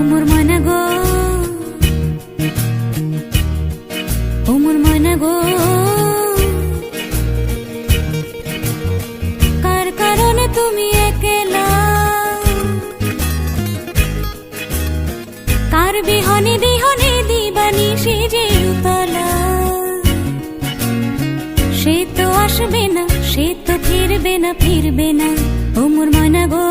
মোর ময়না গো, ও মোর ময়না গো, কার কারণে তুমি একলা, কার বিহনে বিহনে দিবানিশি যে উতলা। সে তো আসবে না, সে তো ফিরবে না, ফিরবে না, ও মোর ময়না গো।